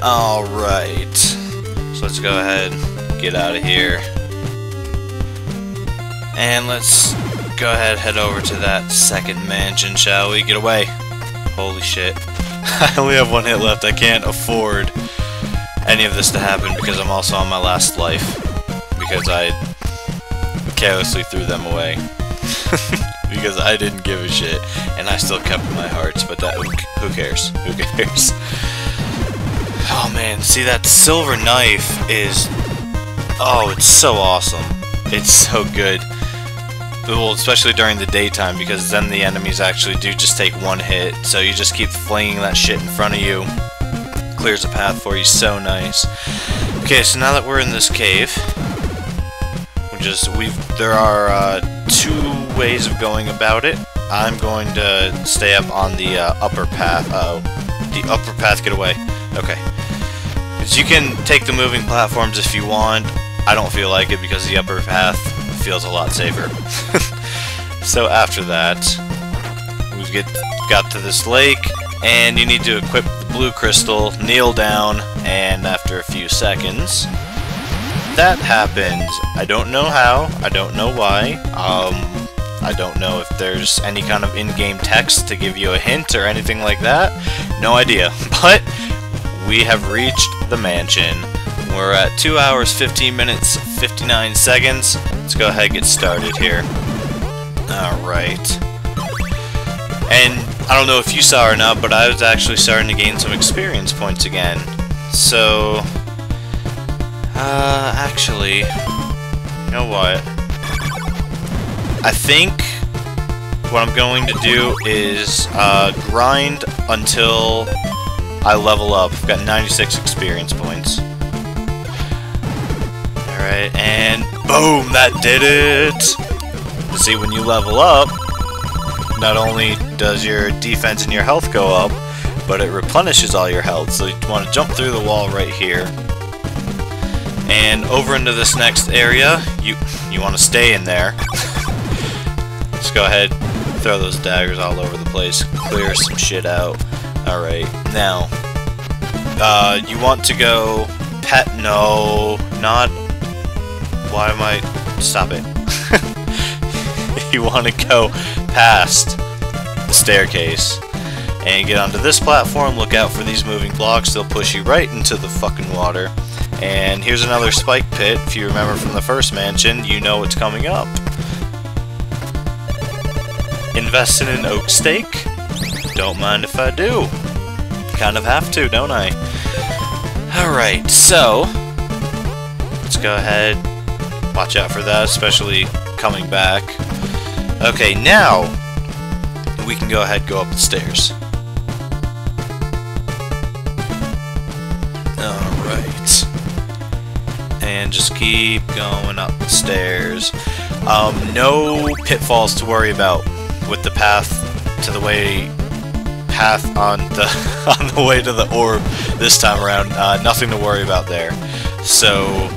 Alright. So let's go ahead, get out of here. And let's go ahead, head over to that second mansion, shall we? Get away. Holy shit. I only have one hit left. I can't afford any of this to happen because I'm also on my last life. Because I carelessly threw them away. Because I didn't give a shit. And I still kept my hearts, but that, who cares? Who cares? Oh man, see that silver knife is... Oh, it's so awesome. It's so good. Well, especially during the daytime, because then the enemies actually do just take one hit, so you just keep flinging that shit in front of you. Clears a path for you, so nice. Okay, so now that we're in this cave, there are two ways of going about it. I'm going to stay up on the upper path. Uh-oh. The upper path, get away. Okay. Because you can take the moving platforms if you want. I don't feel like it because the upper path feels a lot safer. So after that, we've got to this lake, and you need to equip the blue crystal, kneel down, and after a few seconds, that happens. I don't know how, I don't know why, I don't know if there's any kind of in-game text to give you a hint or anything like that. No idea. But we have reached the mansion. We're at 2 hours, 15 minutes, 59 seconds. Let's go ahead and get started here. Alright. And I don't know if you saw or not, but I was actually starting to gain some experience points again. So, actually, you know what? I think what I'm going to do is grind until I level up. I've got 96 experience points. Alright, and boom, that did it! See, when you level up, not only does your defense and your health go up, but it replenishes all your health. So you want to jump through the wall right here. And over into this next area, you want to stay in there. Just go ahead, throw those daggers all over the place, clear some shit out. Alright, now, you want to go no, not... Why am I... Stop it. You want to go past the staircase and get onto this platform. Look out for these moving blocks. They'll push you right into the fucking water. And here's another spike pit. If you remember from the first mansion, you know what's coming up. Invest in an oak stake? Don't mind if I do. Kind of have to, don't I? Alright, so let's go ahead. Watch out for that, especially coming back. Okay, now we can go ahead and go up the stairs. Alright. And just keep going up the stairs. No pitfalls to worry about with the path on the way to the orb this time around. Nothing to worry about there. So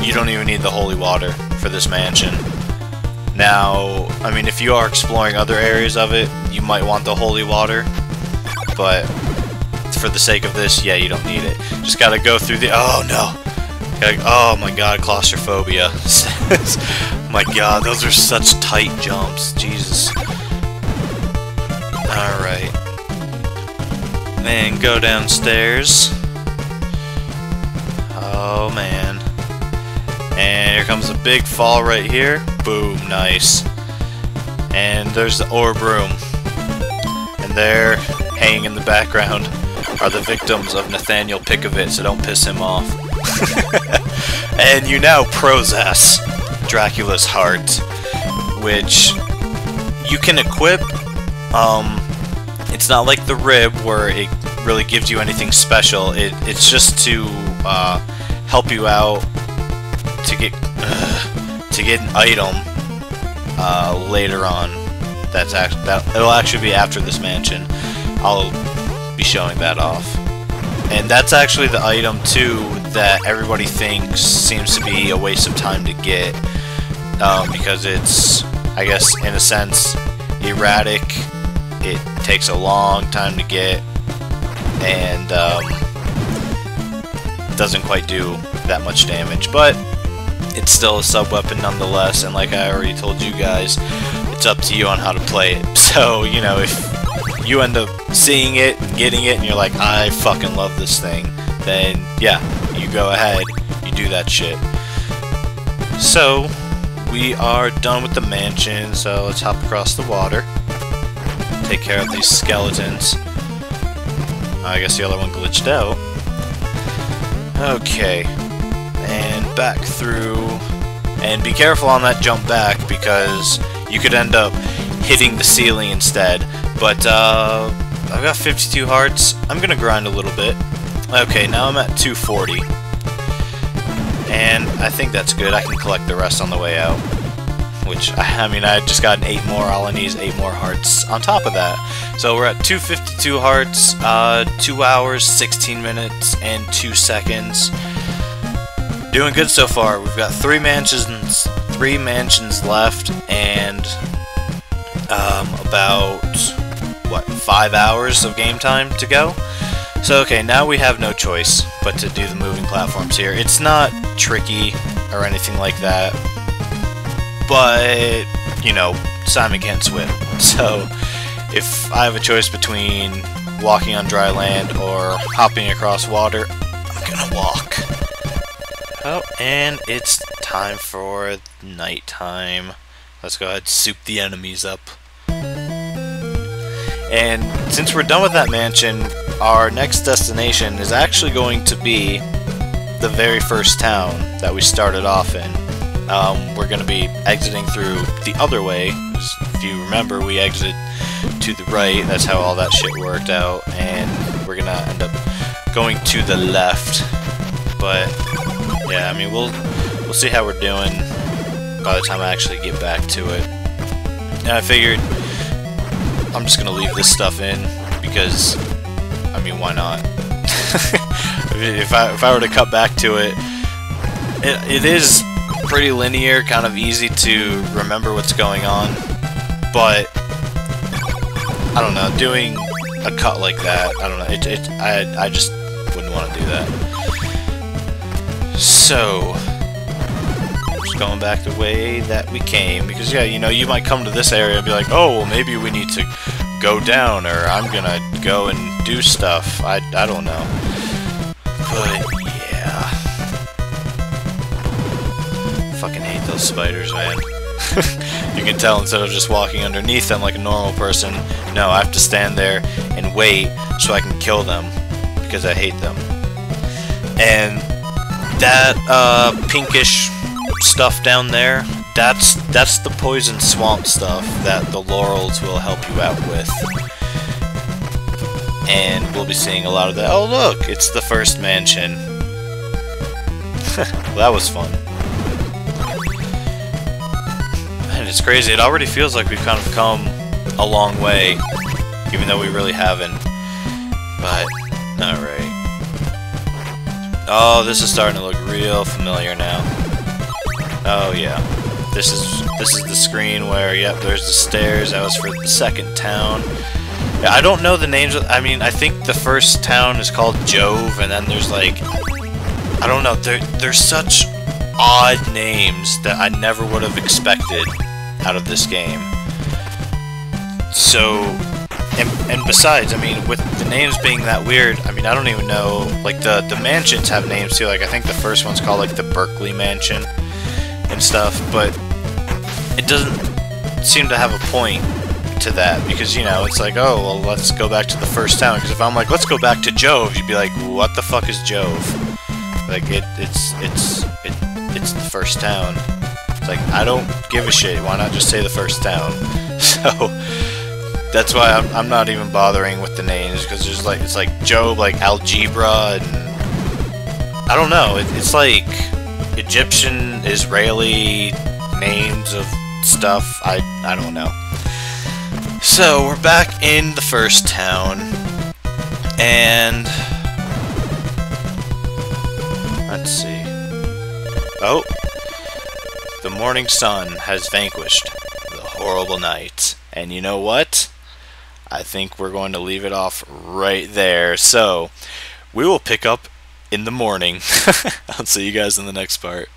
you don't even need the holy water for this mansion. Now, I mean, if you are exploring other areas of it, you might want the holy water, but for the sake of this, yeah, you don't need it. Just gotta go through the... Oh, no! Oh my god, claustrophobia. Oh my god, those are such tight jumps. Jesus. Alright. And go downstairs. Oh, man. And here comes a big fall right here. Boom, nice. And there's the orb room. And there, hanging in the background, are the victims of Nathaniel Pickavit, so don't piss him off. And you now possess Dracula's heart, which you can equip. It's not like the rib where it really gives you anything special. It's just to help you out to get an item later on. It'll actually be after this mansion. I'll be showing that off. And that's actually the item too that everybody thinks seems to be a waste of time to get, because it's, I guess, in a sense, erratic. It takes a long time to get, and doesn't quite do that much damage, but it's still a sub-weapon nonetheless, and like I already told you guys, it's up to you on how to play it. So, you know, if you end up seeing it, getting it, and you're like, I fucking love this thing, then yeah, you go ahead, you do that shit. So, we are done with the mansion, so let's hop across the water. Take care of these skeletons. I guess the other one glitched out. Okay. And back through. And be careful on that jump back, because you could end up hitting the ceiling instead. But, I've got 52 hearts. I'm gonna grind a little bit. Okay, now I'm at 240. And I think that's good. I can collect the rest on the way out. Which, I mean, I just got 8 more. All I need is 8 more hearts on top of that. So we're at 252 hearts, 2 hours, 16 minutes, and 2 seconds. Doing good so far. We've got 3 mansions left, and about, what, 5 hours of game time to go? So, okay, now we have no choice but to do the moving platforms here. It's not tricky or anything like that. But, you know, Simon can't swim. So, if I have a choice between walking on dry land or hopping across water, I'm gonna walk. Oh, and it's time for nighttime. Let's go ahead and soup the enemies up. And since we're done with that mansion, our next destination is actually going to be the very first town that we started off in. We're going to be exiting through the other way. If you remember, we exited to the right. That's how all that shit worked out. And we're going to end up going to the left. But, yeah, I mean, we'll see how we're doing by the time I actually get back to it. And I figured I'm just going to leave this stuff in because, I mean, why not? if I were to cut back to it, it is pretty linear, kind of easy to remember what's going on, but I don't know, doing a cut like that, I don't know, I just wouldn't want to do that. So, just going back the way that we came, because yeah, you know, you might come to this area and be like, oh, well, maybe we need to go down, or I'm gonna go and do stuff, I don't know, but yeah. Fucking hate those spiders, man. You can tell instead of just walking underneath them like a normal person, no, I have to stand there and wait so I can kill them because I hate them. And that pinkish stuff down there, that's the poison swamp stuff that the laurels will help you out with. And we'll be seeing a lot of that. Oh look, it's the first mansion. Well, that was fun. And it's crazy, it already feels like we've kind of come a long way, even though we really haven't. But, alright. Oh, this is starting to look real familiar now. Oh yeah. This is the screen where, yep, there's the stairs. That was for the second town. Yeah, I don't know the names of, I mean, I think the first town is called Jove, and then there's like, I don't know, there's such odd names that I never would have expected out of this game. So, and besides, I mean, with the names being that weird, I mean, I don't even know, like, the mansions have names too, like, I think the first one's called, like, the Berkeley Mansion and stuff, but it doesn't seem to have a point to that, because, you know, it's like, oh, well, let's go back to the first town, because if I'm like, let's go back to Jove, you'd be like, what the fuck is Jove? Like, it's the first town. It's like, I don't give a shit, why not just say the first town? So, that's why I'm not even bothering with the names, because there's like, it's like Job, like Algebra, and I don't know, it's like Egyptian, Israeli names of stuff, I don't know. So, we're back in the first town, and let's see. Oh, the morning sun has vanquished the horrible night. And you know what? I think we're going to leave it off right there. So, we will pick up in the morning. I'll see you guys in the next part.